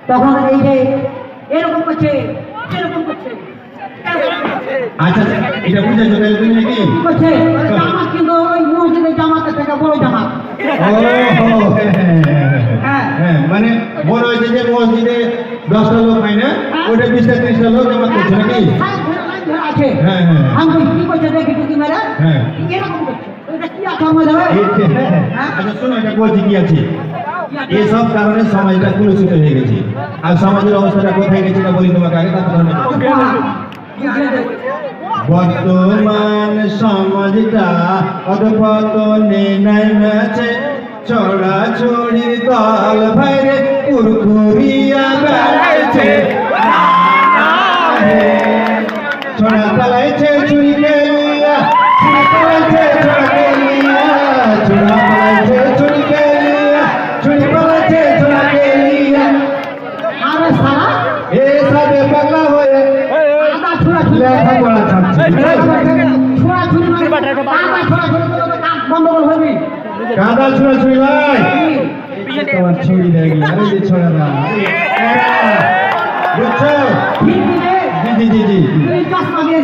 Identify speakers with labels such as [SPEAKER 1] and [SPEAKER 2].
[SPEAKER 1] তখন এই যে এরকম করছে এরকম করছে
[SPEAKER 2] আচ্ছা এটা বুঝে চলে তুমি নাকি
[SPEAKER 1] কি করছে জামাত কিন্তু ওই মসজিদের জামাতের থেকে বড় জামাত
[SPEAKER 2] হ্যাঁ মানে বড় হয়েছে যে মসজিদে 10টা লোক হয় না ওটা 20টা 30টা লোক জামাত করছে নাকি
[SPEAKER 1] আছে
[SPEAKER 2] হ্যাঁ
[SPEAKER 1] আমি কি করছে দেখি টুকি মেরে
[SPEAKER 2] হ্যাঁ
[SPEAKER 1] এরকম করছে এটা কি আছে আমার যাবে
[SPEAKER 2] আচ্ছা শোনো এটা বলছি কি আছে এইসব কারণে সমাজটা কলুষিত হয়ে গেছে আর সমাজের অবস্থাটা কোথায় গেছে না বলি তোমাকে আগে তারপর বর্তমান সমাজটা অধপতনে নেমেছে ছড়াছড়ি দল ভাইরে কুরকুরিয়া বেড়াইছে ছড়া চালাইছে চুরি কেলিয়া ছড়া চালাইছে ছড়া কেলিয়া ছড়া চালাইছে চুরি কেলিয়া চুরি পালাইছে ছড়া কেলিয়া
[SPEAKER 1] আরে সারা
[SPEAKER 2] এ সবে পাগলা হয়ে
[SPEAKER 1] আদা ছোড়া
[SPEAKER 2] লেখা পড়া ছাড়ছে
[SPEAKER 1] ছোড়া ছুরি মানে বাবা ছোড়া ছুরি করে কাজ গন্ডগোল হবে
[SPEAKER 2] কাদা ছুড়া ছুড়ি ভাই তোমার ছুরি দেখি আরে যে ছড়া না বুঝছো
[SPEAKER 1] ঠিক আছে
[SPEAKER 2] জি
[SPEAKER 1] এই কাজ মানে